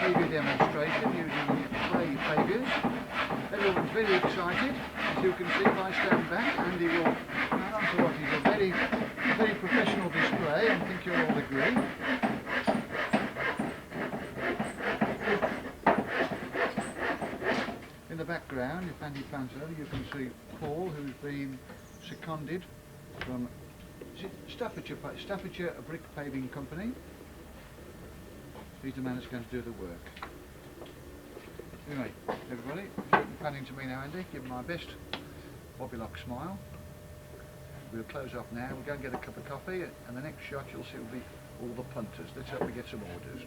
paving demonstration using clay pavers. Everyone's very excited, as you can see if I stand back. Andy will run on to what is a very professional display, I think you'll all agree. In the background, if Andy pans over, you can see Paul, who's been seconded from Staffordshire Brick Paving Company. He's the man that's going to do the work. Anyway, everybody, if you're panning to me now, Andy, give him my best Bobby Lock smile. We'll close off now, we'll go and get a cup of coffee, and the next shot you'll see will be all the punters. Let's hope we get some orders.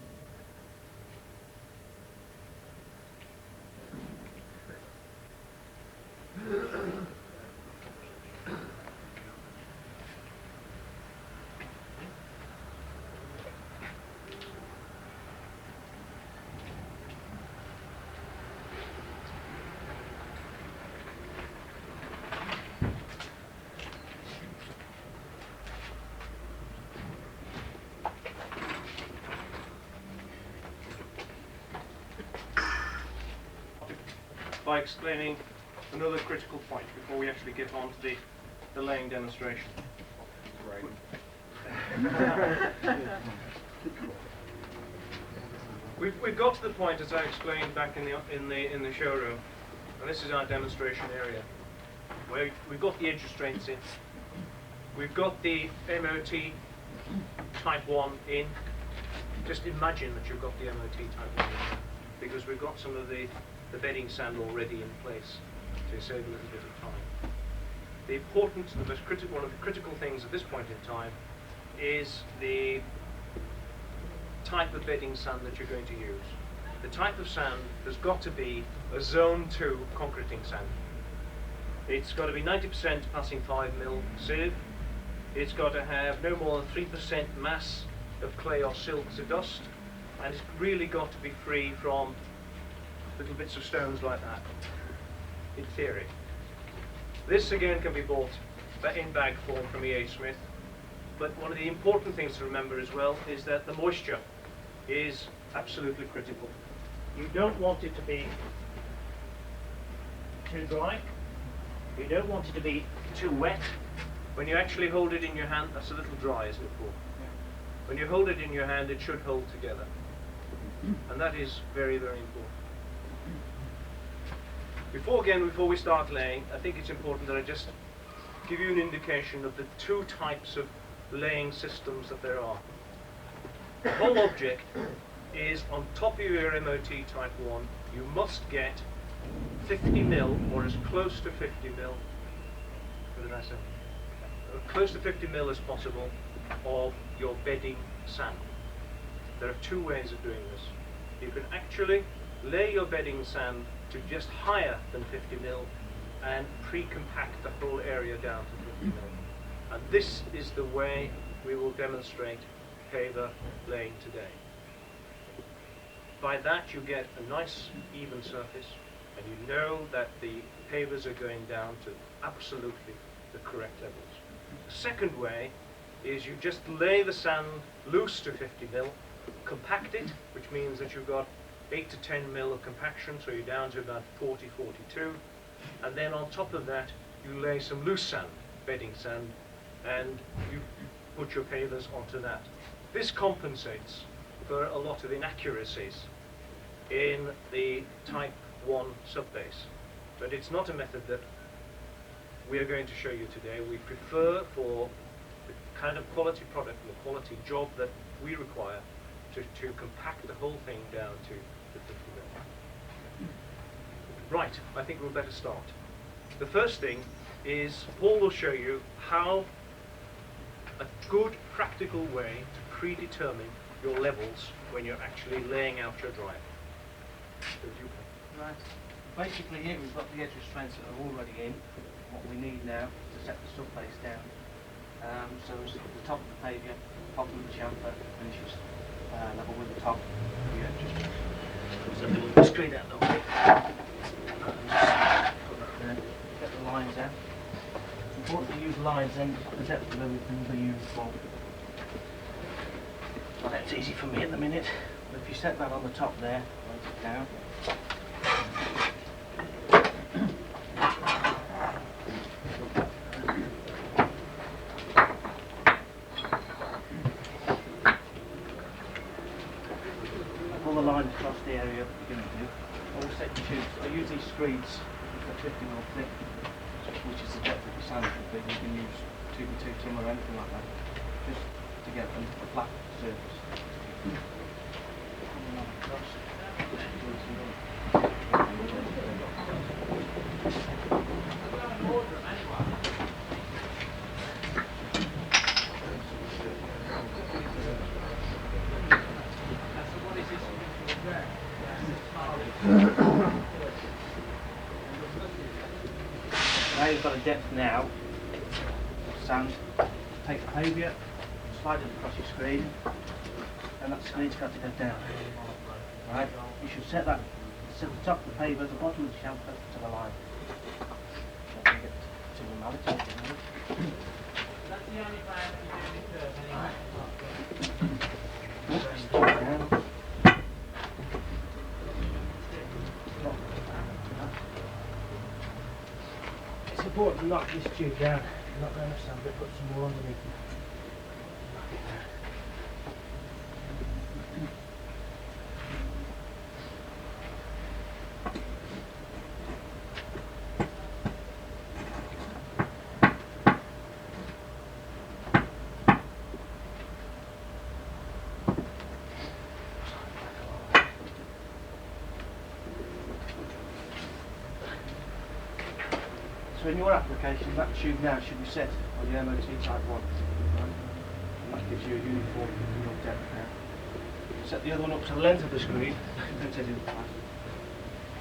By explaining another critical point before we actually get on to the laying demonstration. We've got to the point, as I explained back in the showroom, and this is our demonstration area, where we've got the edge restraints in, we've got the MOT Type 1 in. Just imagine that you've got the MOT Type 1 in, because we've got some of the bedding sand already in place to save a little bit of time. The important, the most critical, one of the critical things at this point in time is the type of bedding sand that you're going to use. The type of sand has got to be a Zone 2 concreting sand. It's got to be 90% passing 5mm sieve. It's got to have no more than 3% mass of clay or silt to dust, and it's really got to be free from little bits of stones like that, in theory. This again can be bought in bag form from E.H. Smith, but one of the important things to remember as well is that the moisture is absolutely critical. You don't want it to be too dry, you don't want it to be too wet. When you actually hold it in your hand, that's a little dry, isn't it, Paul? Yeah. When you hold it in your hand, it should hold together, and that is very, very important. Before we start laying, I think it's important that I just give you an indication of the two types of laying systems that there are. The whole object is on top of your MOT Type 1, you must get 50mm or as close to 50mm, what did I say? Close to 50mm as possible of your bedding sand. There are two ways of doing this. You can actually lay your bedding sand to just higher than 50mm and pre-compact the whole area down to 50mm. And this is the way we will demonstrate paver laying today. By that you get a nice even surface, and you know that the pavers are going down to absolutely the correct levels. The second way is you just lay the sand loose to 50mm, compact it, which means that you've got 8 to 10mm of compaction, so you're down to about 40, 42, and then on top of that you lay some loose sand, bedding sand, and you put your pavers onto that. This compensates for a lot of inaccuracies in the Type 1 subbase, but it's not a method that we are going to show you today. We prefer, for the kind of quality product and the quality job that we require, to compact the whole thing down to the 50mm. Right, I think we'll better start. The first thing is Paul will show you how a good practical way to predetermine your levels when you're actually laying out your drive. Right. Basically here we've got the edge restraints that are already in. What we need now to set the subbase down. So it's at the top of the paver, bottom of the chamfer finishes level with the top of the edge restraint. So move the screen out of the way. Put that there. Get the lines out. It's important to use lines then, the depth of everything will be uniform. Well, that's easy for me at the minute, but if you set that on the top there, raise it down. Pull the line across the area you're going to do. Always set your tubes. I use these screeds, they're 50mm thick, which is the depth of your sand would be. You can use 2x2 tin or anything like that, just to get them a flat surface. Pull the line across. Now you've got a depth now of sand. Take the paviour, slide it across your screen, and that screen's got to go down. Right? You should set that to the top of the paver, the bottom of the chamfer to the line. So you get to normality. That's the only way that you do this curve anyway. It's important to knock this tube down. Not going to sand, but put some more underneath it. Knock it down. So in your application, that tube now should be set on the MOT type 1. Right? And that gives you a uniform depth now. Set the other one up to the length of the screen. Don't take it in the past.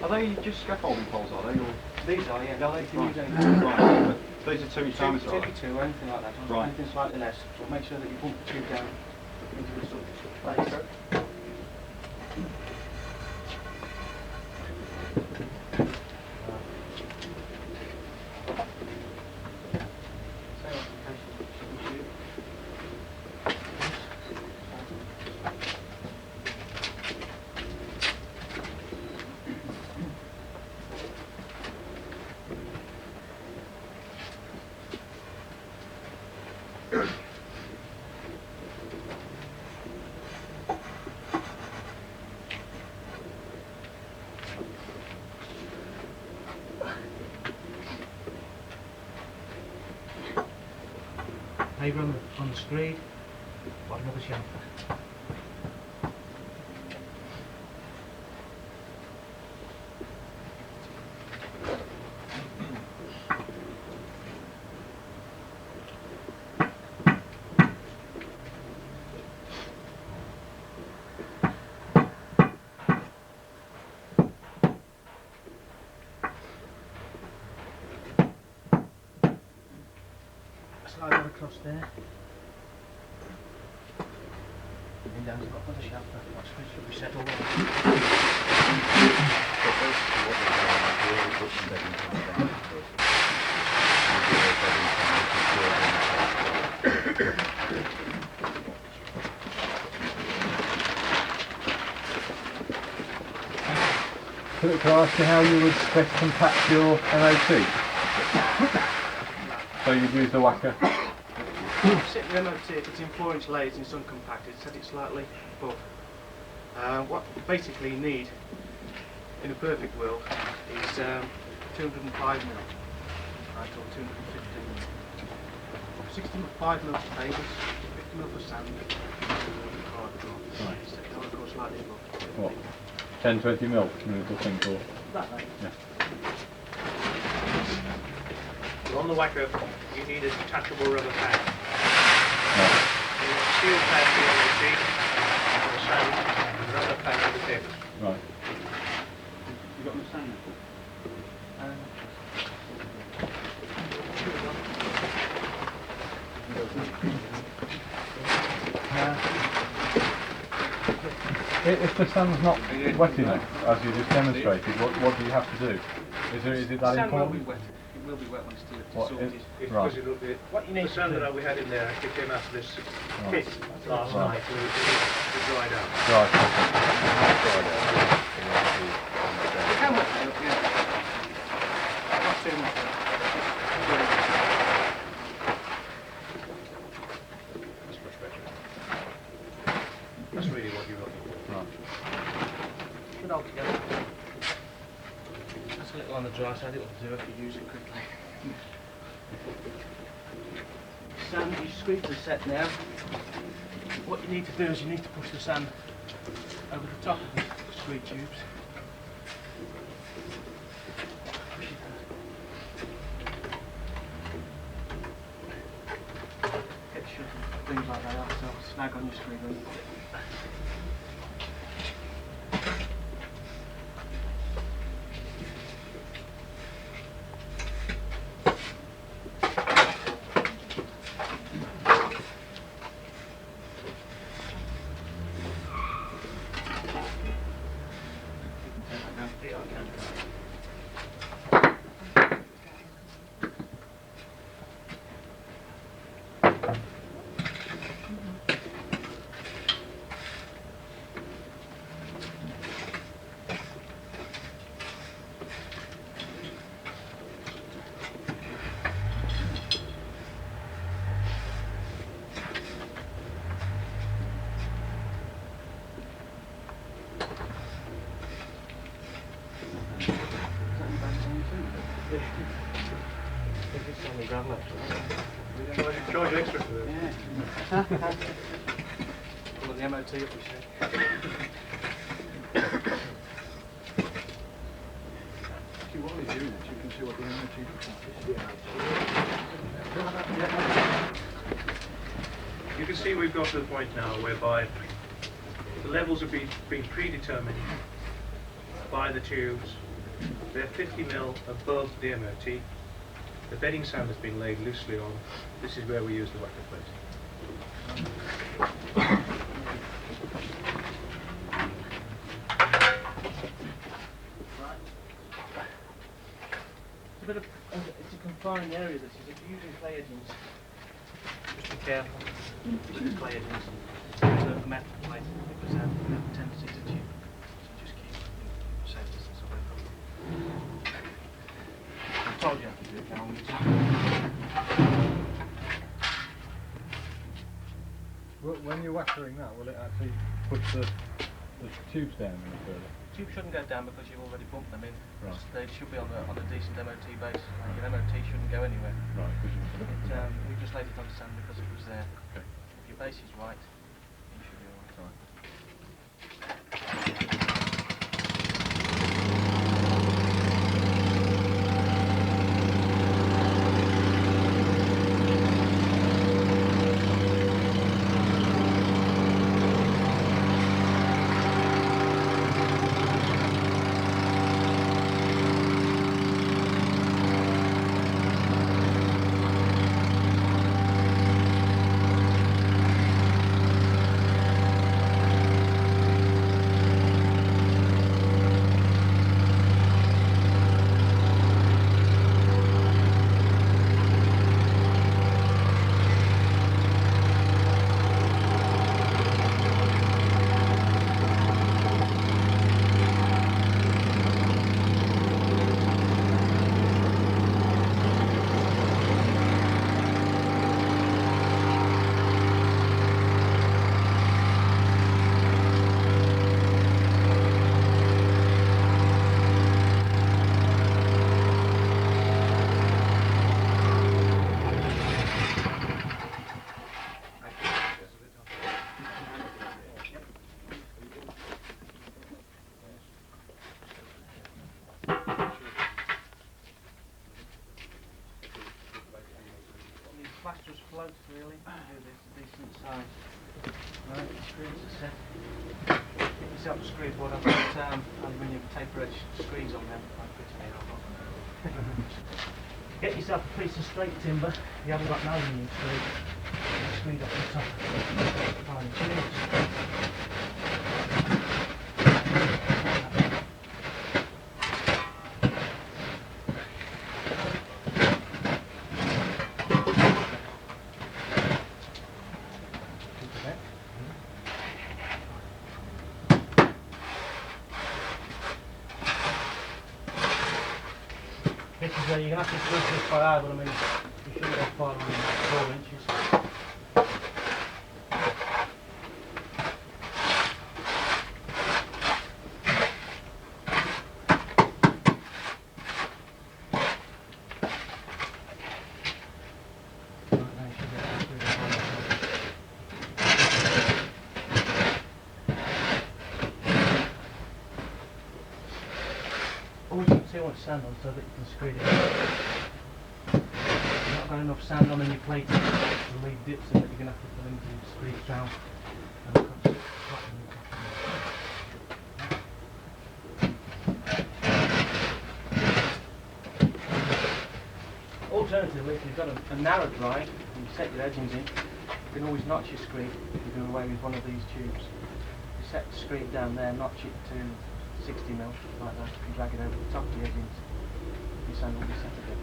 Are they just scaffolding poles, are they? Or? These are, yeah. No, they can use anything. Right, but these are 2 times, are they? 2x2 or anything like that. Or Right. anything slightly less. So make sure that you pump the tube down into the substrate. Paver on the screed, bottom of the chamfer. Slide that across there. And then down to the bottom of the chamfer. Watch this, should be set all right. Can I ask you how you would best compact your MOT? So you'd use the whacker? Set the MOT, if it's in 4-inch layers and it's uncompacted, set it slightly above. What basically you need in a perfect world is 205 mil, right, or 250 mil. 65 mil for pavers, 50 mil for sand, and Right. set it on, of course, slightly above. What? 10, 20 mil? Little thing for. That way. Yeah. On the whacker, you need a detachable rubber pad. Right. You need a steel pad for the MOT, for the sand, and a rubber pad for the pavers. Right. You got them sand? If the sand's not wet enough, as you just demonstrated, what do you have to do? Is it that Sand will be important? wet. It will be wet when it's What, sorted. Right. Because it'll be, What you need the sand to do, that we had in there actually came out of this Right. pit last Right. night, and it dried out. Right. it all together. That's a little on the dry side, it'll do if you use it quickly. Sand, your screeds are set now. What you need to do is you need to push the sand over the top of the screed tubes. Push it out. Get shut and things like that out, so snag on your screed ring. Charge extra for this. Yeah. Pull the MOT up, you see. See, while you're doing it, you can see what the MOT You can see we've got to the point now whereby the levels have been predetermined by the tubes. They're 50 mil above the MOT. The bedding sand has been laid loosely on. This is where we use the whacker plate. It's a bit of, it's a confined area, this is. If you're using clay edgings, just be careful with the clay edgings. It's a metal plate because they have a tendency to chip. So just keep safe distance away from them. I told you I could do it now. When you're wackering that, will it actually push the tubes down any further? Tubes shouldn't go down because you've already bumped them in. Right. They should be on a decent MOT base. Your MOT shouldn't go anywhere. Right, because We just laid it on the sand because it was there. Okay. If your base is right, you should be alright. Plaster's float really, do this a decent size. Right, the screws are set. Get yourself a screed board. I've got aluminium taper edge screeds on them. Get yourself a piece of straight timber. You haven't got an aluminium screed. Screed up the top. Fine tubes. This is you're going to have to twist this by eye, but I mean, you shouldn't go far on 4 inches. always put too much sand on so that you can screed it out. If you've not got enough sand on and you plate it, the lead dips in that you're going to have to put into screed it down. And it comes flat on the top of it. Alternatively, if you've got a narrow drive and you set your edgings in, you can always notch your screed if you do away with one of these tubes. You set the screed down there, notch it to 60 mil, like that, and drag it over the top of the edgings. Your sand will be set again.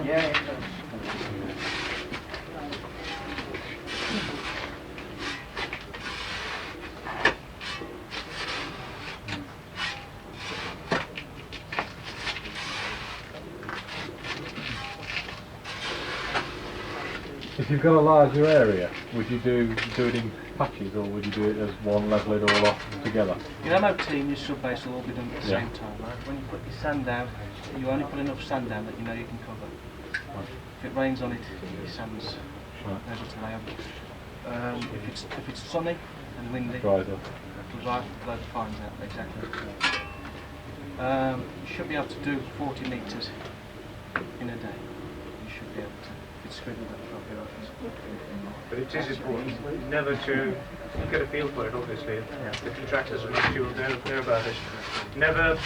Yeah, it does. If you've got a larger area, would you do it in patches, or would you do it as one, level it all off together? Your MOT and your sub-base will all be done at the Yeah. same time, right? When you put your sand down, you only put enough sand down that you know you can cover. Right. If it rains on it, your sand's Right. able to lay on. If it's sunny and windy, Dries up. it'll dry, blow the fines out, exactly. You should be able to do 40 metres in a day. You should be able to, if it's scribbled up properly. But it is important never to get a feel for it, obviously. The contractors are not sure know about it. Never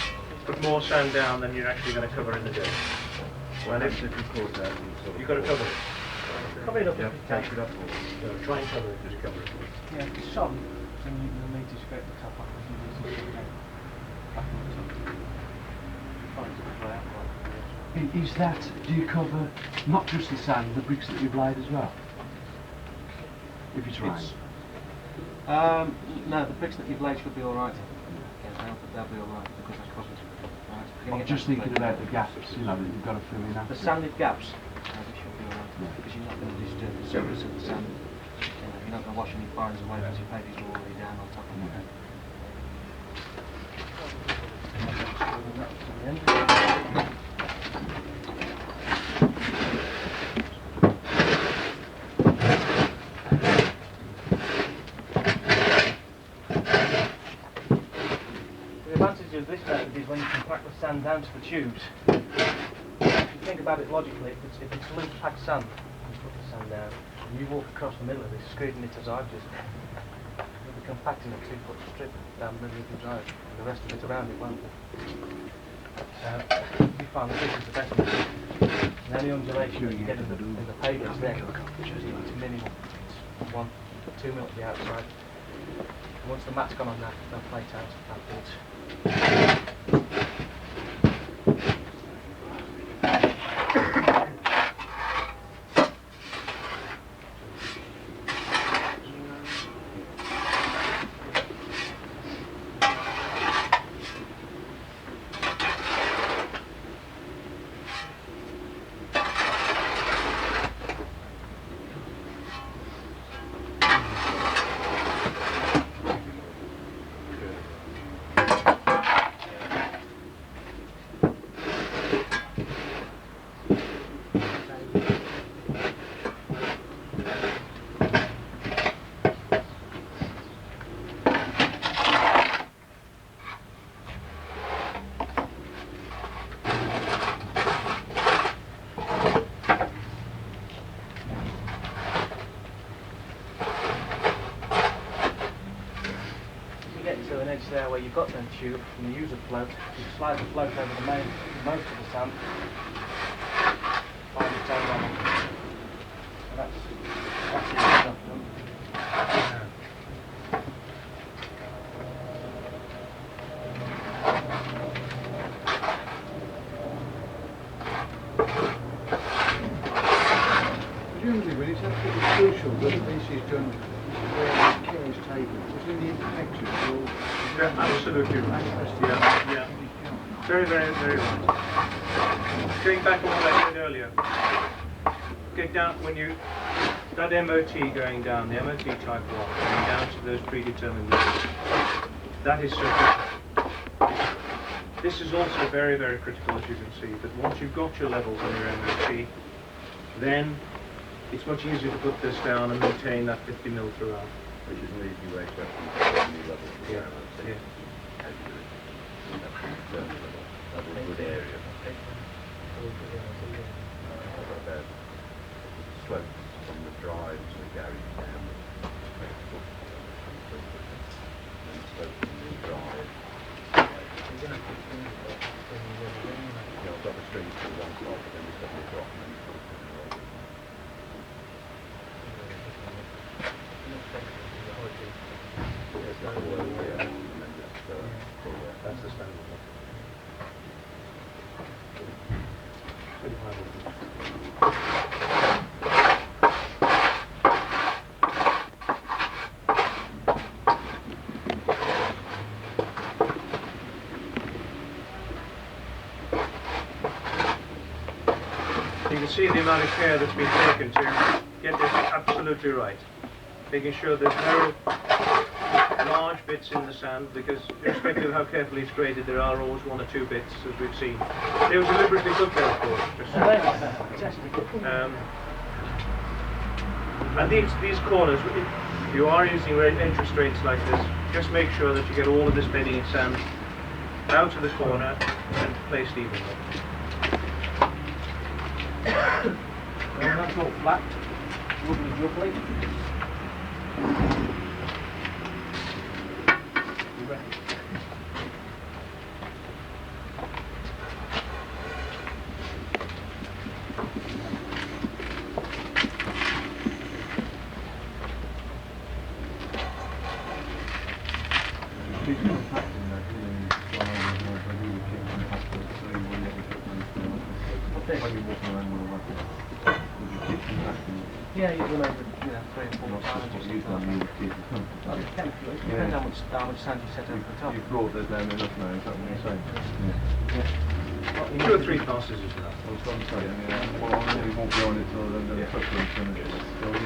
put more sand down than you're actually going to cover in the day. And if you've got to cover it. Cover it up if you can. No, try and cover it, just cover it. Yeah, if it's some, then you'll need to scrape the top off and use it back on the top. Fine, it's dry out quite. Is that, do you cover not just the sand, the bricks that you've laid as well? If it's right. No, the bricks that you've laid should be alright. Yeah, they'll be alright because they're covered. Right, you're gonna I'm get just that thinking straight. about the gaps, you know, that you've got to fill in after. The sanded gaps, they should be alright because you're not going to disturb the surface of the sand. You're not going to wash any fines away because your paving's are already down on top of it. The advantage of this method is when you compact the sand down to the tubes. If you think about it logically, if it's loose packed sand, you put the sand down, and you walk across the middle of this, scraping it as I've just done, you'll be compacting a 2-foot strip down the middle of the drive, and the rest of it around it won't be. We found that this is the best method. And any undulation that you get in the pavements there, it's minimal. It's 1-2 mil to the outside. And once the mat's gone on that, they'll plate out afterwards. There where you've got them tube and you use a float, you slide the float over the most of the sand, find its own level. So that's the stuff done. Presumably absolutely, but it's absolutely crucial that this is done where care is taken. Because in the imperfections, Yeah, absolutely right. Yeah. Very, very, very right. Going back on what I said earlier, get down when you that MOT going down, the MOT type 1, going down to those predetermined levels. That is so critical. This is also very, very critical, as you can see, that once you've got your levels on your MOT, then it's much easier to put this down and maintain that 50 mil throughout. Which is an easy way to actually new levels. Yeah. How do you do it? That's a good area. About slopes from the drive to the garage down. And slopes from the drive. Yeah, I've got the street to one side, but then we've got the drop and then it's got to the right. Yes, that's the word, yeah. And then just pull there. That's the standard one. You can see the amount of care that's been taken to get this absolutely right. Making sure there's no large bits in the sand, because irrespective of how carefully it's graded, there are always 1 or 2 bits, as we've seen. They were deliberately put there, of course. And these corners, if you are using entrance drains like this, just make sure that you get all of this bedding in sand out of the corner and placed evenly. Well, that's all flat, wouldn't be lovely. Yeah, you remember, 3 or 4 times or something. Well, it depends how much sand you set over the top. You've brought that down enough now, is that what you're saying? Yeah. 2 or 3 passes is enough. I was going to say, well, I really won't be on it till the footprints and it's still in.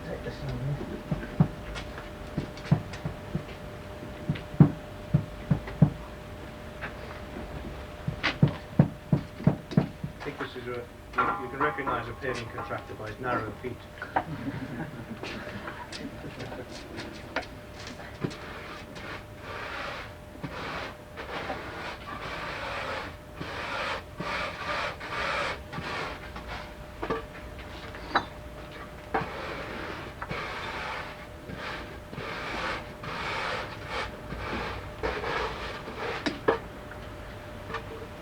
Take this in. I think this is you can recognise a paving contractor by his narrow feet.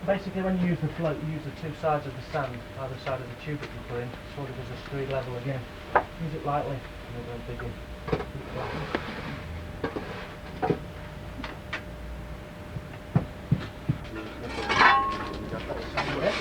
Basically, when you use the float, you use the 2 sides of the sand, either side of the tube that you put in, so it does a screed level again. Use it lightly, and then dig in. Yeah.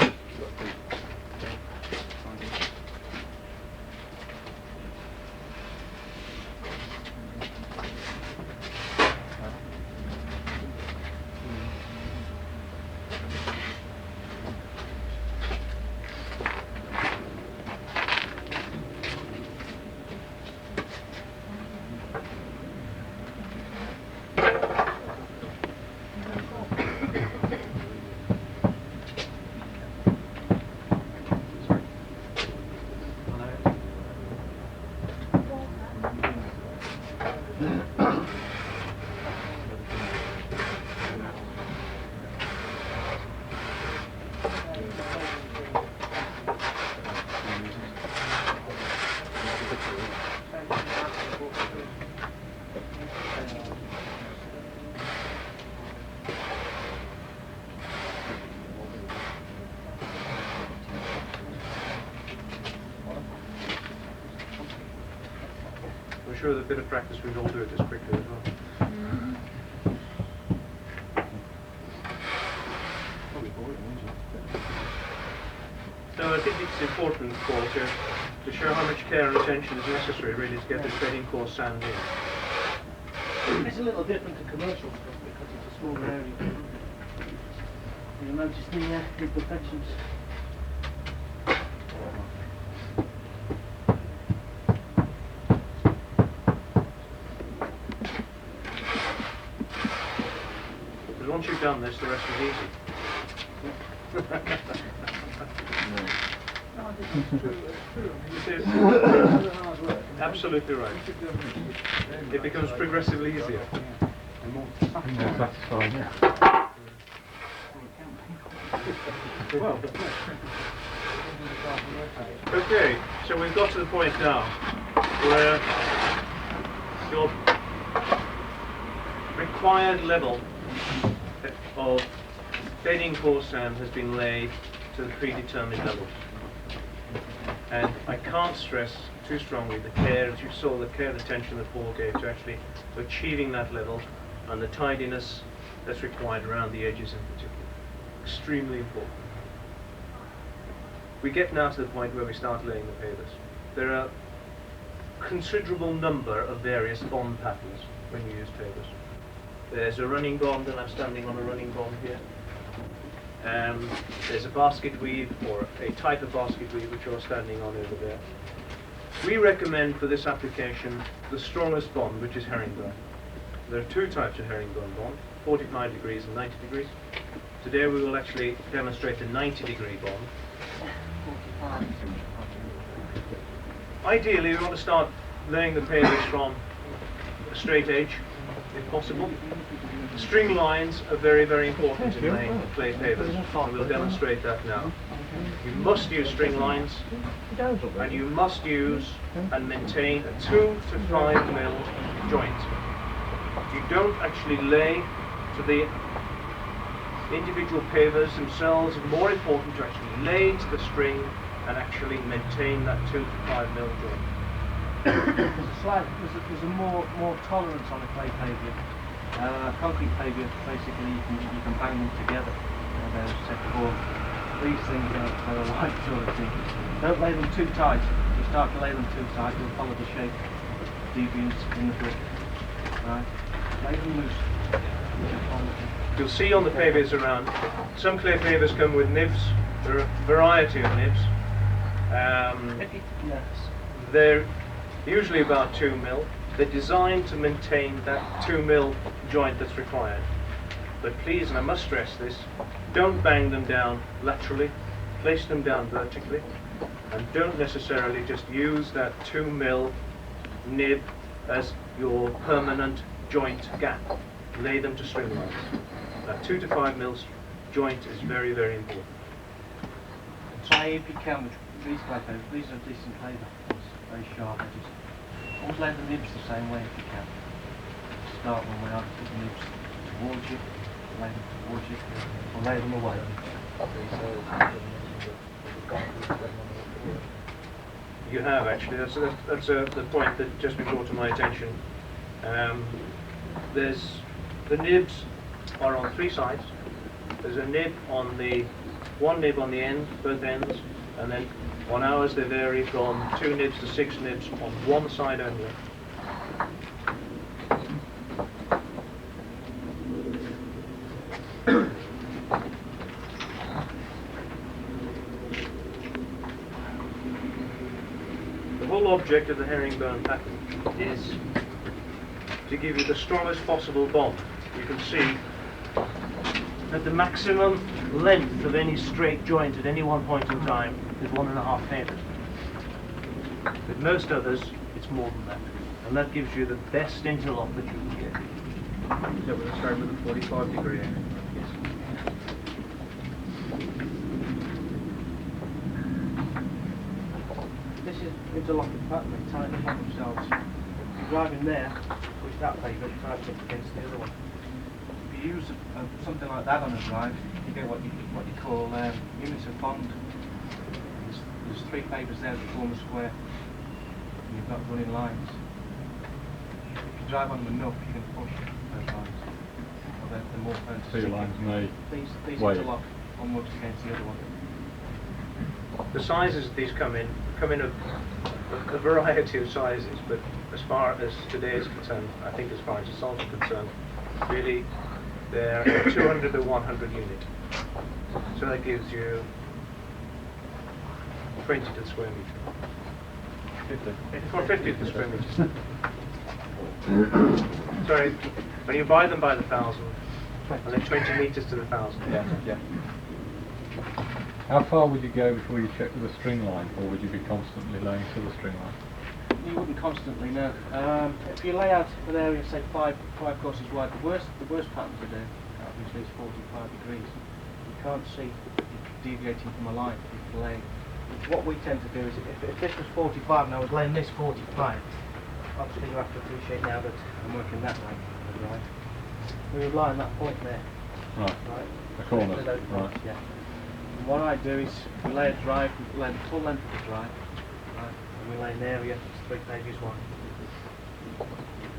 I'm sure with a bit of practice we'd all do it as quickly as well. So I think it's important, Paul, to show how much care and attention is necessary really to get this bedding course sand in. It's a little different to commercial stuff because it's a smaller area. You'll notice the imperfections. Because once you've done this, the rest is easy. Absolutely right. It becomes progressively easier. Satisfying, yeah. Okay, so we've got to the point now where your required level of bedding coarse sand has been laid to the predetermined levels. And I can't stress too strongly the care, as you saw, the care and attention that Paul gave to actually achieving that level and the tidiness that's required around the edges in particular. Extremely important. We get now to the point where we start laying the pavers. There are a considerable number of various bond patterns when you use pavers. There's a running bond, and I'm standing on a running bond here. There's a basket weave, or a type of basket weave, which you're standing on over there. We recommend for this application the strongest bond, which is herringbone. There are two types of herringbone bond, 45 degrees and 90 degrees. Today we will actually demonstrate the 90-degree bond. Ideally, we want to start laying the pavers from a straight edge, if possible. String lines are very, very important in laying clay pavers, and we'll demonstrate that now. You must use string lines, and you must use and maintain a 2 to 5 mil joint. You don't actually lay to the individual pavers themselves. It's more important to actually lay to the string and actually maintain that 2 to 5 mil joint. There's a more tolerance on a clay pavior. Concrete pavior, basically you can bang them together. They're set for these things are a light sort of thing. Don't lay them too tight. If you start to lay them too tight, you'll follow the shape deviance in the brick. Right? Lay them loose. You'll see on the pavers around, some clay pavers come with nibs. There are a variety of nibs. They're usually about 2 mil. They're designed to maintain that 2 mil joint that's required. But please, and I must stress this, don't bang them down laterally, place them down vertically, and don't necessarily just use that 2 mil nib as your permanent joint gap. Lay them to string lines. That 2 to 5 mils joint is very, very important. Try if you can with these clay pavers. These are decent clay pavers, very sharp edges. Always lay the nibs the same way if you can. Start one way up, put the nibs towards you, lay them towards you, or lay them away. You have actually. That's the point that just been brought to my attention. The nibs are on 3 sides. There's a nib on one nib on the end, both ends, and then on ours they vary from 2 nibs to 6 nibs on one side only. The whole object of the herringbone pattern is to give you the strongest possible bond. You can see that the maximum length of any straight joint at any one point in time is 1.5 pavers. With most others, it's more than that. And that gives you the best interlock that you can get. So we're going to start with a 45 degree angle. Yes. This is interlocking pattern, they tighten upon themselves. If you're driving there, push that paver, it tightens up against the other one. If you use something like that on a drive, you get what you call units of bond. There's 3 pavers there that form a square, and you've got running lines. drive on them enough, you can push those lines. Or they're more prone to So your sinking. lines may These weigh. interlock almost against the other one. The sizes these come in a variety of sizes, but as far as today is concerned, I think as far as the salt is concerned, really they're 200 to 100 unit. So that gives you 20 to the square metre. 50 to the square metre. Sorry, when you buy them by the thousand, and then 20 metres to the thousand. Yeah, yeah. How far would you go before you check with a string line, or would you be constantly laying to the string line? You wouldn't constantly, no. If you lay out an area, say five courses wide, the worst pattern to do, obviously, is 45 degrees. You can't see deviating from a line if you're laying. What we tend to do is, if this was 45 and I was laying this 45, obviously you have to appreciate now that I'm working that way, right? We would lie on that point there, Right. right? The corner, To those right. points, yeah. And what I do is, we lay a drive, we lay the full length of the drive, right? And we lay an area that's 3 pages wide.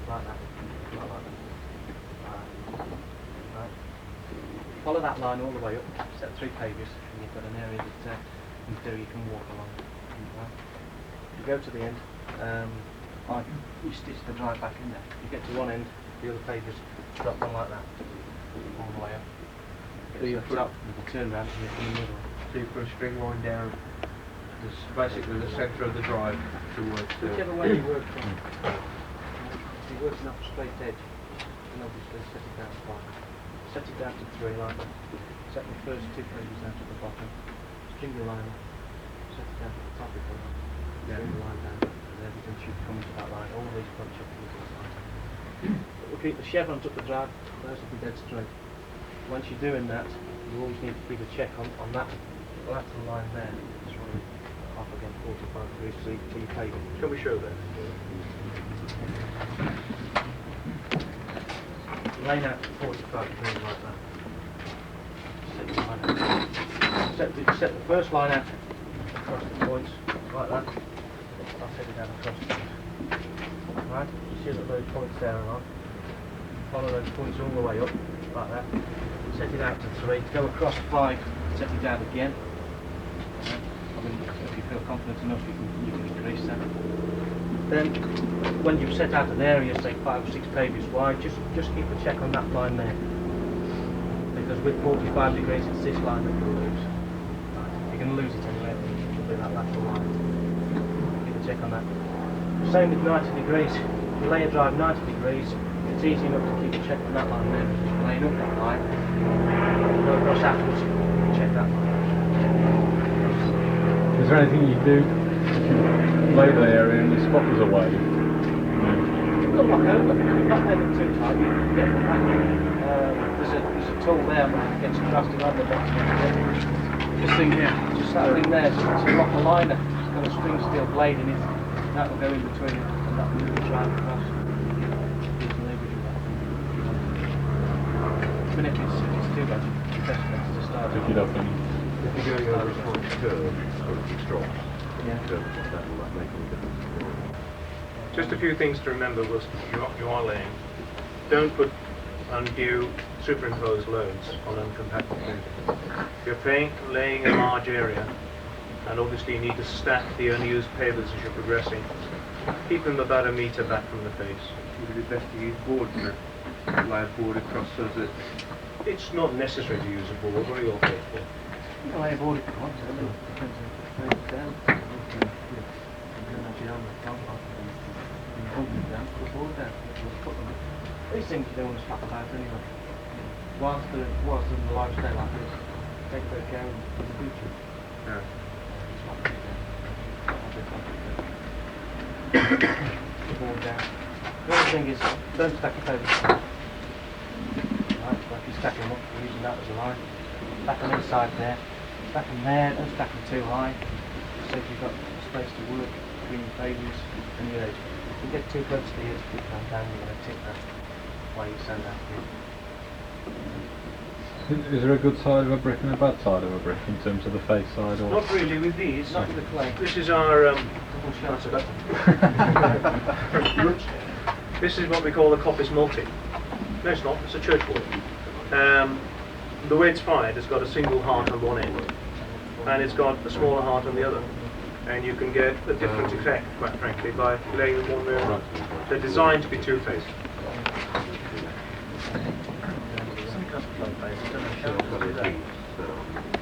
Like that. Not like that. Right. Follow that line all the way up, set 3 pages, and you've got an area that in theory you can walk along. Right. You go to the end, you stitch the drive back in there. You get to one end, the other pages drop down like that, all the way up. So you Get to the put- top, you can turn around and you come in the middle. So you put a string line down, basically the centre of the drive towards the... Whichever way you work from. If you're working off a straight edge, you can obviously set it down to 5. Set it down to 3 like that. Set the first 2 pages down to the bottom. String the line up. Set it down to the top of the line. String the line down. And everything should come into that line. All these points should come into this line. But we'll keep the chevrons up the drive. Those will be dead straight. Once you're doing that, you always need to keep a check on that lateral line there. It's running off again 45 degrees for your paving. Can we show that? Line out to 45 degrees like that. Set your line out. Set the first line out across the points like that. I'll set it down across the points. Right? You see that those points there are on. Follow those points all the way up like that. Set it out to 3. Go across 5. Set it down again. I mean, if you feel confident enough, you can increase that. Then, when you've set out an area, say 5 or 6 pages wide, just keep a check on that line there. Because with 45 degrees, it's this line that you'll lose. Right. You're going to lose it anyway. It'll be that lateral line. Keep a check on that. Same with 90 degrees. If you lay a drive 90 degrees, it's easy enough to keep a check on that line there. Because you're laying up that line. Go across afterwards, check that line. Is there anything you do if you lay the area and the spot was away? Look back over. Not lay them too tight. You can get them back. There's a tool there that gets across the other bottom of the bit. This thing here. Just that thing there. So it's like a liner. It's got a spring steel blade in it. That will go in between it and that will move the drive across. You can leave it with that. Even if it's too much, the best way is to start Pick it up and If you're going over a slight curve, or it drops, Yeah. curve like that, will that make any difference? Just a few things to remember whilst you are laying. Don't put undue superimposed loads on uncompacted paving. If you're laying a large area, and obviously you need to stack the unused pavers as you're progressing, keep them about a metre back from the face. Would it be best to use boards or lay a board across so that... It's not necessary to use a board. What are your thoughts for? You can lay a board if you want to. It depends on if it's down. You can actually on the front line. You can hold it down, put the board down. Put them. These things you don't want to slap about anyway. Whilst they're in the large day like this, take great care of them for the future. Yeah. Slap them down. Put the board down. The other thing is, don't stack your papers. Right, like you stack them up, we're using that as a line. Stack them inside there. Stack them there, don't stack them too high. So if you've got space to work between your pages and your edge. If you get too close to the edge, keep them down, you're going to tip that while you sand out here. is there a good side of a brick and a bad side of a brick in terms of the face side, or Not really with these. Not with the clay. This is our Double shelter. This is what we call a coppice multi. No, it's not. It's a church board. The way it's fired, it's got a single heart on one end, and it's got a smaller heart on the other. And you can get a different effect, quite frankly, by laying them one way or another. They're designed to be two-phased.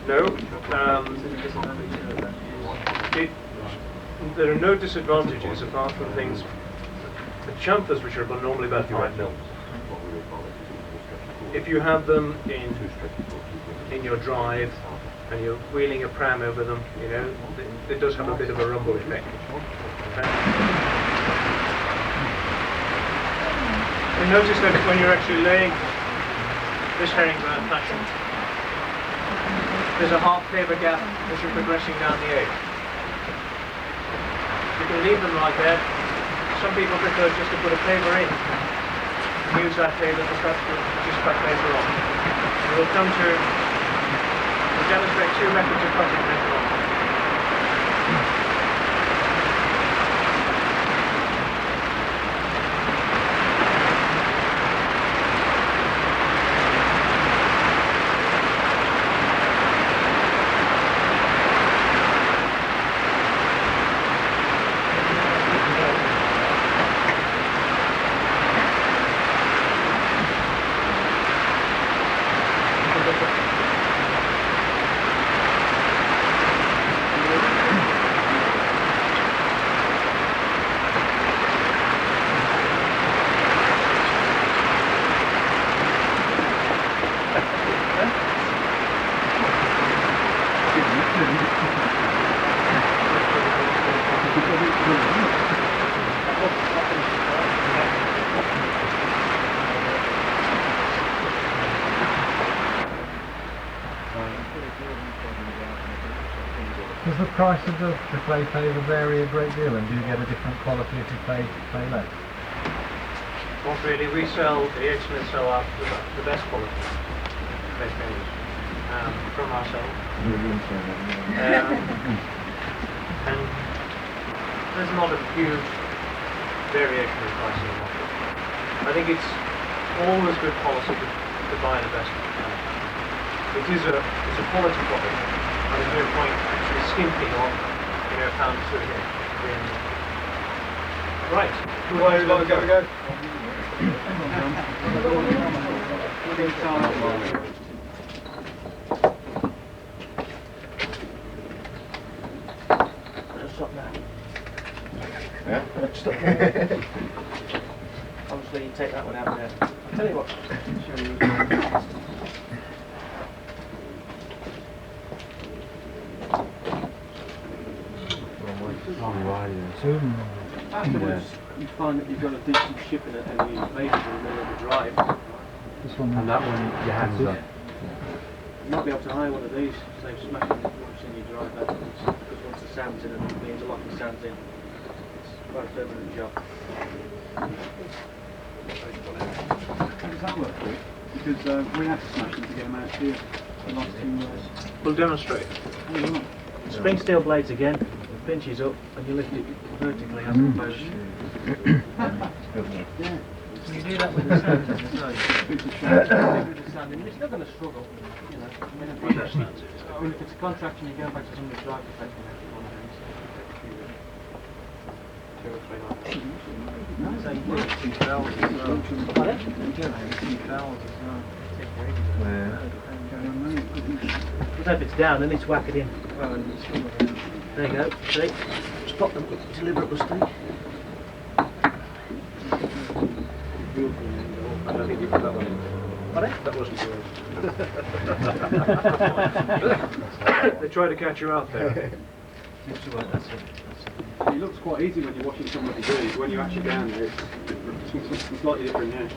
No. There are no disadvantages apart from things. The chamfers, which are normally about 5 mil. If you have them in your drive and you're wheeling a pram over them, you know, it does have a bit of a rumble effect. You notice that when you're actually laying this herring ground fashion, there's a half paver gap as you're progressing down the edge. You can leave them like that. Some people prefer just to put a paver in and use that paver to just cut paper off. We'll demonstrate 2 methods of cutting later on. Does the price of the clay paver vary a great deal, and do you get a different quality if you pay less? Not really. We sell, the H-Smith sell out the best quality clay pavers from ourselves. And there's not a huge variation in price in the market. I think it's always good policy to buy the best. It's a quality product, and there's no point actually skimping on, you know, pounds to here. Right. Where you want to go? Stop now. Yeah? Stop there. Obviously, you take that one out there. I'll tell you what. Show you. Afterwards, you find that you've got a decent ship in it and you leave it in the middle of the drive. This one, And that one, your hands on. You might be able to hire one of these, save smashing once in your drive afterwards. Because once the sound's in and the interlocking sound's in, it's quite a permanent job. How does that work for you? Because we had to smash them to get them out here the last 2 years. We'll demonstrate. Spring steel blades again, it pinches up and you lift it vertically as opposed to... Yeah. So you do that with the sand as well. With the sand, it's not going to struggle, you know. I mean, if it's a contraction, you're going back to somebody's drive perfecting one of these. 2 or 3 like that. So you do it 2 valves as well. Pardon? You do it 2 valves as well. But if it's down, then it's whack it in. There you go, see? Stop them deliberately. I don't think you put that one in. Pardon? That wasn't yours. They try to catch you out there. That's it. It looks quite easy when you're watching somebody do it, but when you're actually down there, it's slightly different now.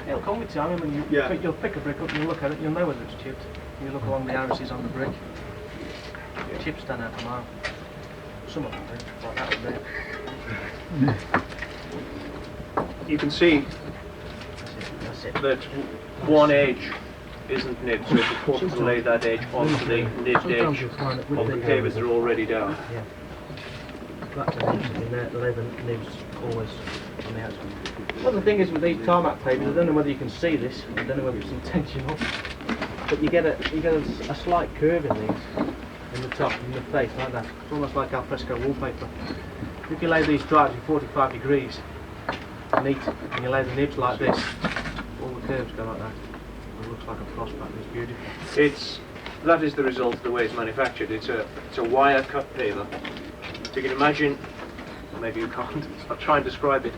It'll come with time, and you'll pick a brick up and you'll look at it, you'll know whether it's chipped. You look along the irises on the brick. Chips stand out a mile. Some of them do, like that would be. You can see That's it. that one edge isn't nibbed, so it's important to lay that edge onto the nibbed edge of the pavers that are already down. Yeah. Back to the nibs in there, the leather nibs always on the outside. Well, the thing is with these tarmac pavers, I don't know whether you can see this. I don't know whether it's intentional, but you get a slight curve in these, in the top, in the face like that. It's almost like alfresco wallpaper. If you lay these drives in 45 degrees, neat, and you lay the nibs like this, all the curves go like that. It looks like a frost pattern. It's beautiful. That is the result of the way it's manufactured. It's a wire cut paver. You can imagine, maybe you can't, I'll try and describe it.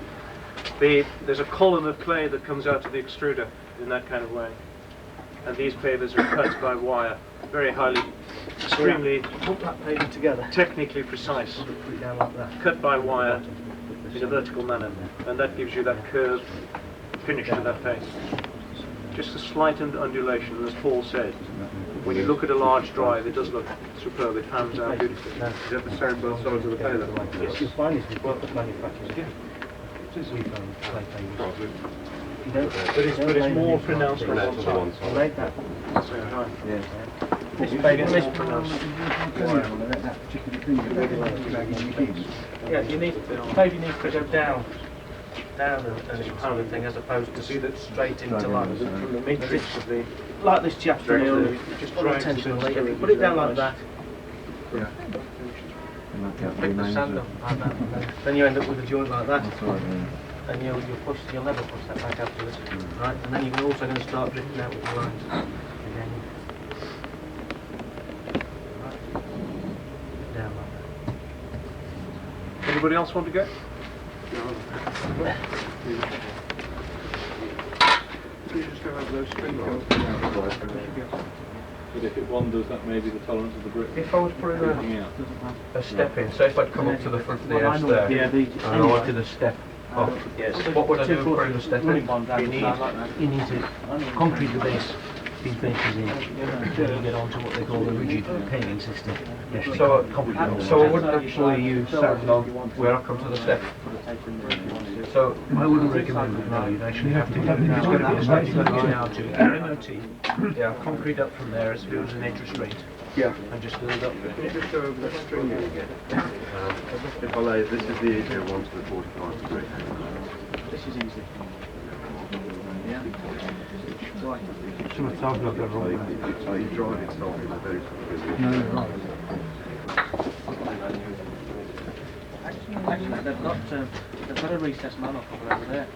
There's a column of clay that comes out of the extruder in that kind of way. And these pavers are cut by wire, very highly, extremely Put that paver together. technically precise. Put it down like that. Cut by wire in a vertical manner. And that gives you that curved finish to that face. Just a slight undulation, and as Paul said, when you look at a large drive, it does look superb. It pans out beautifully. Is that the same both sides of the paver? Yes. You'll find this with both manufacturers. We found clay pavers. You don't, But it's more pronounced on one side. I made that. At the same time. Yes. This paver is more pronounced. That particular thing you're really dragging your heels. Yeah, you need paver needs to go down and kind of thing, as opposed to straight into line. From the matrix of the Like this chap's Direct doing, to- just drags intentionally. it If you put it down like that, Yeah. pick the sand up like that, and then you end up with a joint like that. And you'll never push that back afterwards, right? And then you're also going to start drifting out with the lines again. Right. Down like that. Anybody else want to go? You just go over those string girls. But if it wanders, that may be the tolerance of the brick. If I was putting Coming out. a step in, so if I'd come up to the front of the Well, I house know there, the- and I wanted to step up, Yes. what would I do for him to step in? You need to concrete the base, these bases in, then you get onto what they call the rigid paving system. So I wouldn't actually use sand on where I come to the step. So I wouldn't recommend it, no, you'd actually have to, it's got to be a static condition now to MOT, yeah, concrete up from there as if it was an edge restraint, yeah. and just build up. Can you just go over that string again? If I lay, this is the easier one to the 45 degree. This is easy. Yeah. So much I've got that wrong. So you drive itself in a very No, right. Actually, they've got a recessed manhole cover over there.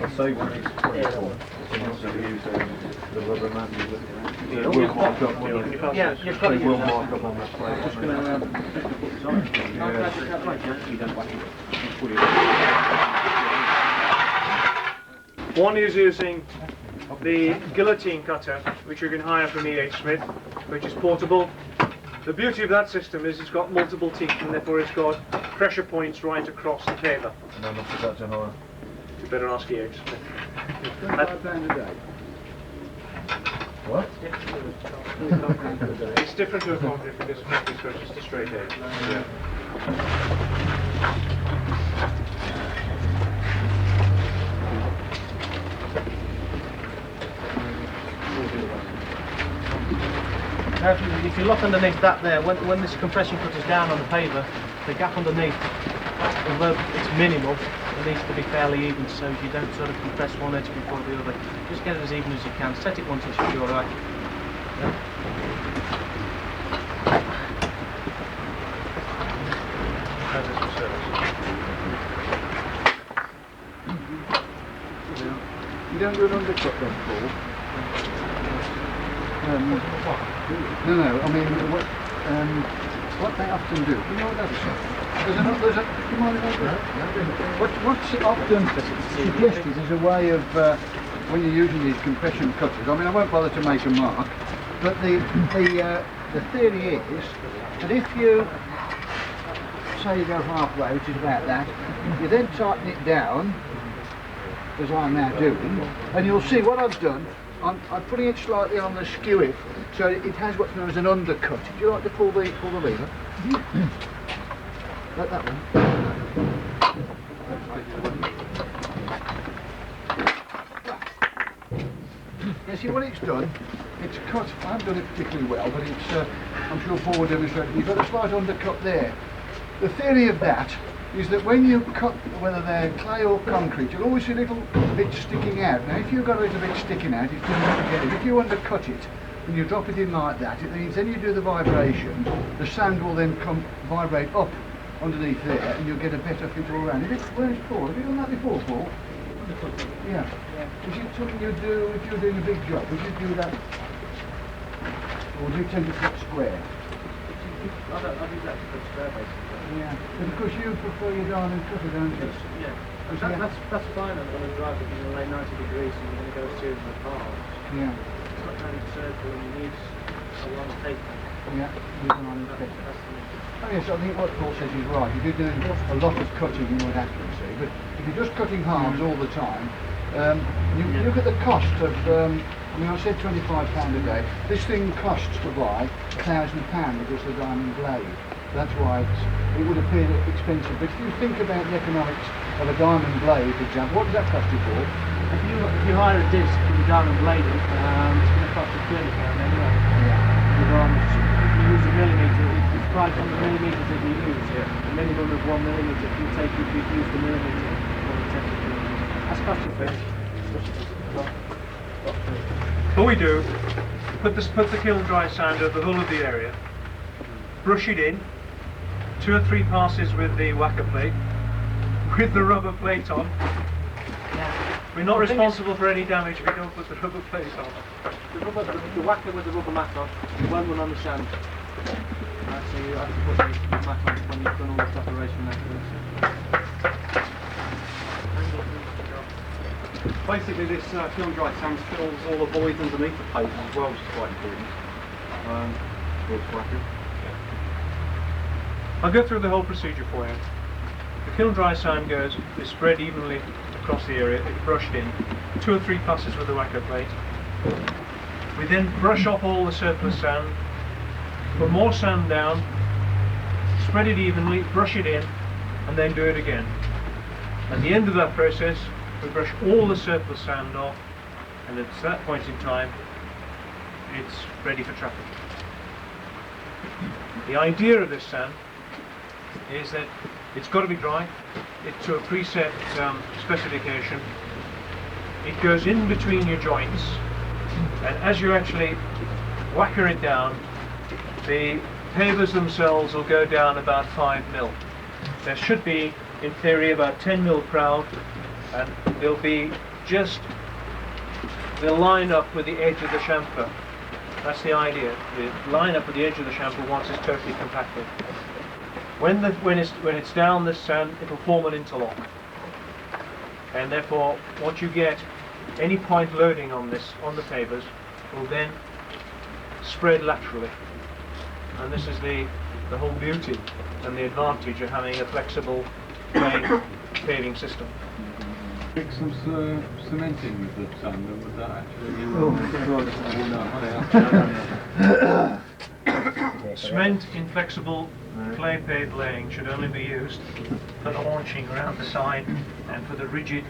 I'll say one. the rubber mat you're looking at. It will mark up on the Yeah, you've got to It will use that. mark up on that plate. Just going to One is using the guillotine cutter, which you can hire from E.H. Smith, which is portable. The beauty of that system is it's got multiple teeth, and therefore it's got pressure points right across the paver. And how much is that to hire? You better ask E.H. Smith. £25 a day. What? It's different to a concrete because concrete is just a straight edge. Yeah. Now, if you look underneath that there, when this compression cutter's down on the paver, the gap underneath, although it's minimal, it needs to be fairly even so you don't sort of compress one edge before the other. Just get it as even as you can. Set it once and should be alright. You don't do an undercut then, Paul? No, I mean, what they often do, you know what that is? Do you mind if I do that? What's often suggested is a way of, when you're using these compression cutters, I mean, I won't bother to make a mark, but the theory is that if you, say you go halfway, which is about that, you then tighten it down, as I'm now doing, and you'll see what I've done. I'm putting it slightly on the skew so it has what's known as an undercut. Would you like to pull the lever? Like that one. Yeah, see what it's done? It's cut. I haven't done it particularly well, but it's. I'm sure Paul will demonstrate. You've got a slight undercut there. the theory of that is that when you cut, whether they're clay or concrete, you'll always see a little bit sticking out. Now if you've got a little bit sticking out, it's difficult to get it. If you undercut it and you drop it in like that, it means then you do the vibration, the sand will then vibrate up underneath there and you'll get a better fit all around. Where's Paul? Have you done that before, Paul? Yeah. Is it something you do if you're doing a big job? Would you do that? Or do you tend to cut square? I do that for square basically. Yeah. But of course you prefer your diamond cutter, don't you? Yeah. Yeah. That's fine on a drive if you're going to lay 90 degrees and you're going to go a series of paths. Yeah. It's not kind of circle and you need a long tape. Yeah. Oh yes, I think what Paul says is right. If you're doing a lot of cutting you would accuracy, but if you're just cutting halves all the time, you look at the cost of, I mean I said £25 a day, this thing costs to buy £1,000 because the diamond blade. That's why it would appear expensive, but if you think about the economics of a diamond blade, for example, what does that cost you for? If you hire a disc with the diamond blade in, it's going to cost you £30 anyway. Yeah. If you use a millimetre, it's priced on the millimetres that you use. A minimum of 1 millimetre. If you use the millimetre, that's cost effective. What we do, put the kiln dry sand over the whole of the area, brush it in, 2 or 3 passes with the whacker plate, with the rubber plate on. We're not responsible for any damage if we don't put the rubber plate on. The whacker with the rubber mat on, one on the sand. So you have to put the mat on when you've done all this operation afterwards. Basically, this kiln dry sand fills all the voids underneath the pavement as well, which is quite important. I'll go through the whole procedure for you. The kiln dry sand is spread evenly across the area, it's brushed in, 2 or 3 passes with the whacker plate. We then brush off all the surplus sand, put more sand down, spread it evenly, brush it in, and then do it again. At the end of that process, we brush all the surplus sand off, and at that point in time, it's ready for traffic. The idea of this sand is that it's got to be dry, it's to a preset specification, it goes in between your joints, and as you actually whacker it down, the pavers themselves will go down about 5 mil. There should be, in theory, about 10 mil proud, and they'll line up with the edge of the chamfer. That's the idea. The line up with the edge of the chamfer once it's totally compacted. When it's down this sand, it'll form an interlock, and therefore, what you get, any point loading on the pavers will then spread laterally, and this is the whole beauty and the advantage of having a flexible paving system. Mix some cement in with the sand, and would that actually... Cement in flexible clay paved laying should only be used for the haunching around the side and for the rigid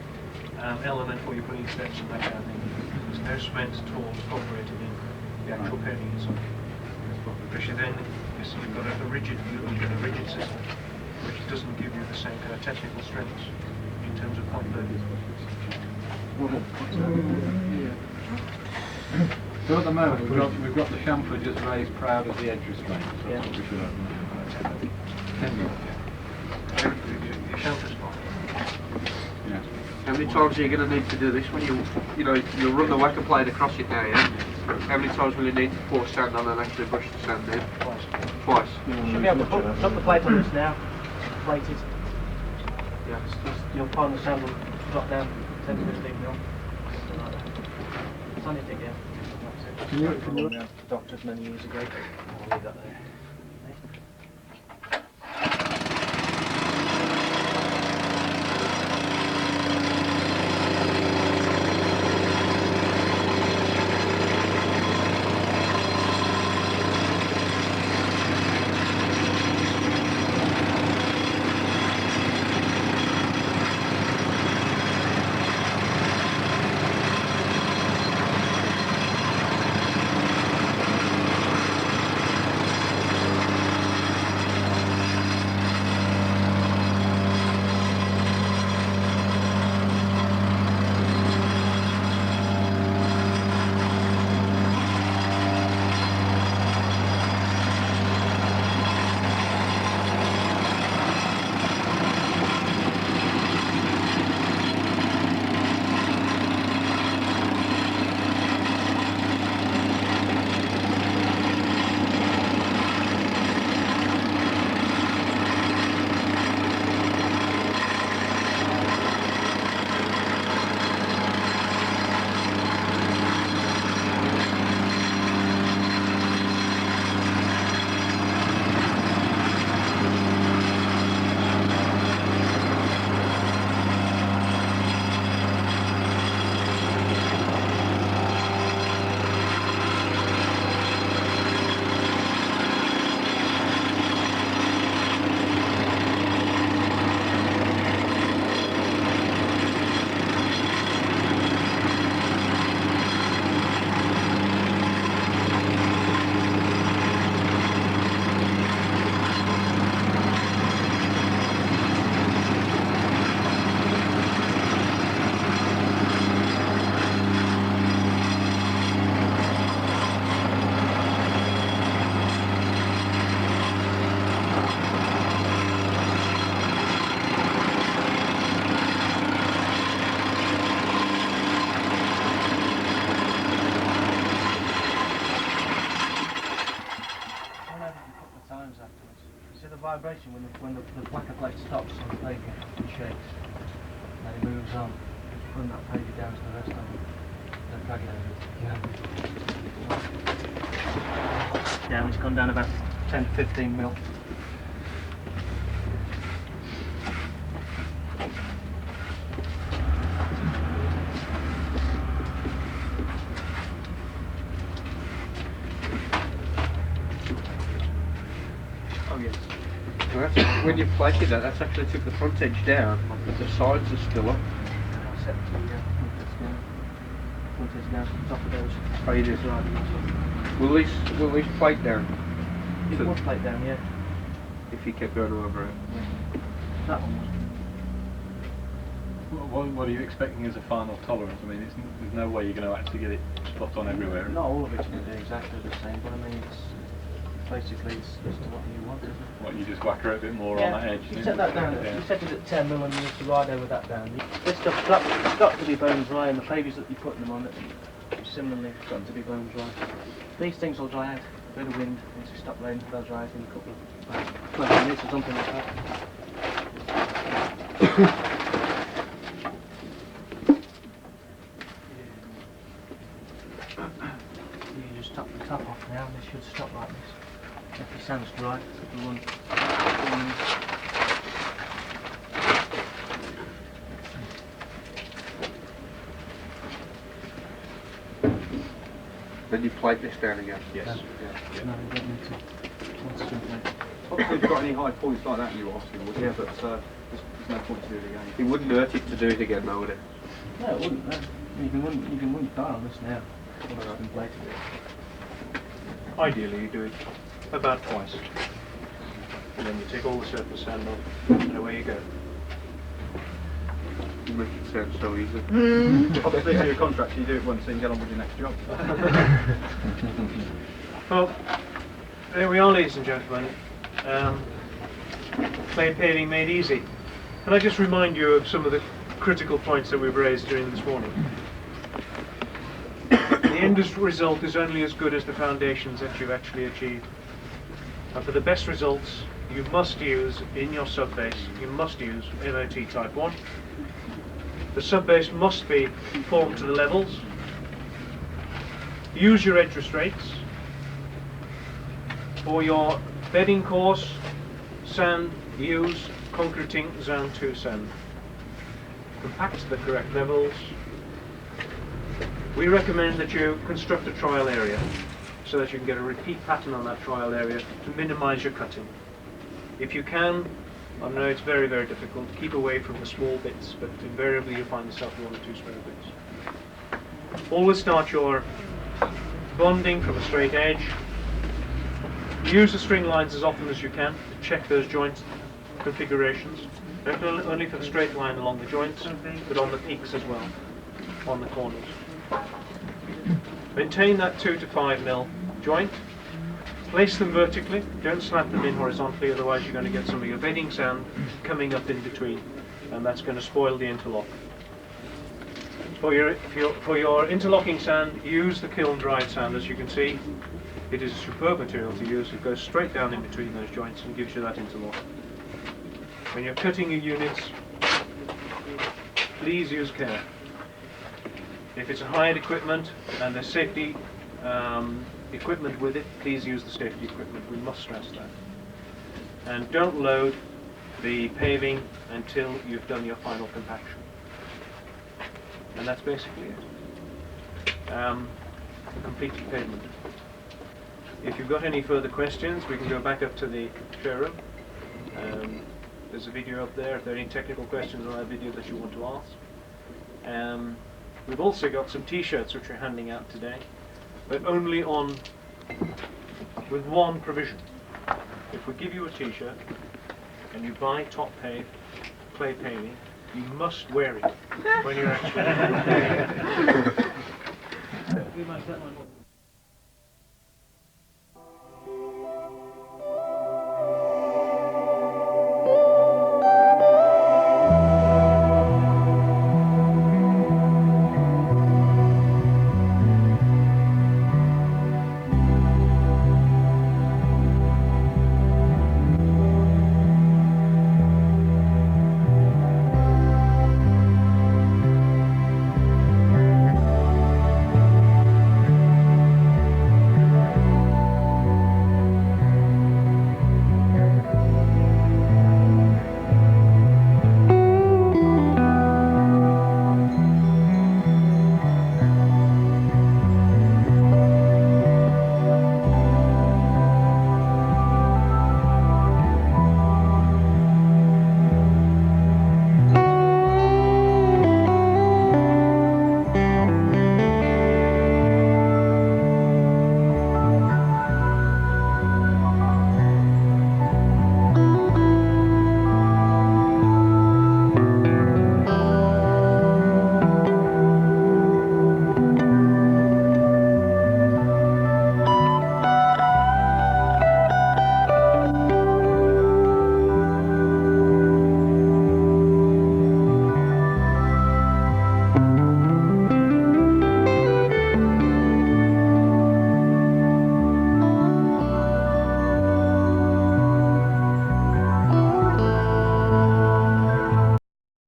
element where you're putting steps and that kind of thing. There's no cement at all incorporated in the actual paving itself. Because you've got a rigid system, which doesn't give you the same kind of technical strengths in terms of point loading. So at the moment we've got the chamfer just raised proud of the edge restraint. So that's what we should have. 10 mil. Your chamfer's fine. Yeah. How many times are you going to need to do this when you'll run the whacker plate across it now, yeah? How many times will you need to pour sand on and actually brush the sand in? Twice. You should be able to put the plate on this now, plated. Yeah. You'll find the sand will drop down 10 to 15 mil. Something like that. It's only a dig, yeah. Can you doctors many years ago. I'll leave that there. vibration when the whacker plate stops on the paving and shakes. And it moves on. Just run that paving down to the rest of it. Don't drag it over. Down, it's gone down about 10 to 15 mil. Oh yes. Well, that's, when you plated that, that's actually took the front edge down, but the sides are still up. I'll set the front edge down to the top of those. Oh, you just right. Will these plate down? It was plate down, yeah. If you kept going over it. That one was. What are you expecting as a final tolerance? I mean, there's no way you're going to actually get it spot on everywhere. Not all of it's going to be exactly the same, but I mean, it's basically it's just what you want, isn't it? What, you just whacker it a bit more on that edge? You set that down. Yeah. You set it at 10 mil and you have to ride over that down. This stuff's got to be bone dry, and the pavers that you're putting them on, similarly, got to be bone dry. These things will dry out. A bit of wind, once it stops raining, they'll dry out in a couple of 20 minutes or something like that. You just top the top off now, and they should stop like this. If the sand's dry, it'll run. Then you plate this down again. Yes. No, you don't need to. Once it's in place. Obviously, if you've got any high points like that, you obviously would. Yeah. But there's no point to do it again. It wouldn't hurt it to do it again, though, would it? No, it wouldn't. No. You can run your car on this now. Once it's been plated. Ideally, you do it about twice. And then you take all the surface sand off, and away you go. You make it sound so easy. Obviously, if you're a contractor, you do it once, so you can get on with your next job. Well, there we are, ladies and gentlemen. Clay paving made easy. Can I just remind you of some of the critical points that we've raised during this morning? The end result is only as good as the foundations that you've actually achieved. And for the best results, you must use, in your subbase, you must use MOT Type 1. The subbase must be formed to the levels. Use your edge restraints. For your bedding course sand, use concreting Zone 2 sand. Compact to the correct levels. We recommend that you construct a trial area so that you can get a repeat pattern on that trial area to minimise your cutting. If you can, I know it's very, very difficult, keep away from the small bits, but invariably you'll find yourself with 1 or 2 square bits. Always start your bonding from a straight edge. Use the string lines as often as you can to check those joint configurations, not only for the straight line along the joints, but on the peaks as well, on the corners. Maintain that 2 to 5 mil joint. Place them vertically, don't slap them in horizontally, otherwise you're going to get some of your bedding sand coming up in between, and that's going to spoil the interlock. For your interlocking sand, use the kiln dried sand. As you can see, it is a superb material to use. It goes straight down in between those joints and gives you that interlock. When you're cutting your units, please use care. If it's a hired equipment and there's safety equipment with it, please use the safety equipment. We must stress that. And don't load the paving until you've done your final compaction. And that's basically it. A completed pavement. If you've got any further questions, we can go back up to the showroom. There's a video up there if there are any technical questions on that video that you want to ask. We've also got some t-shirts which we're handing out today, but only with one provision. If we give you a t-shirt and you buy Top Pave clay paving, you must wear it when you're actually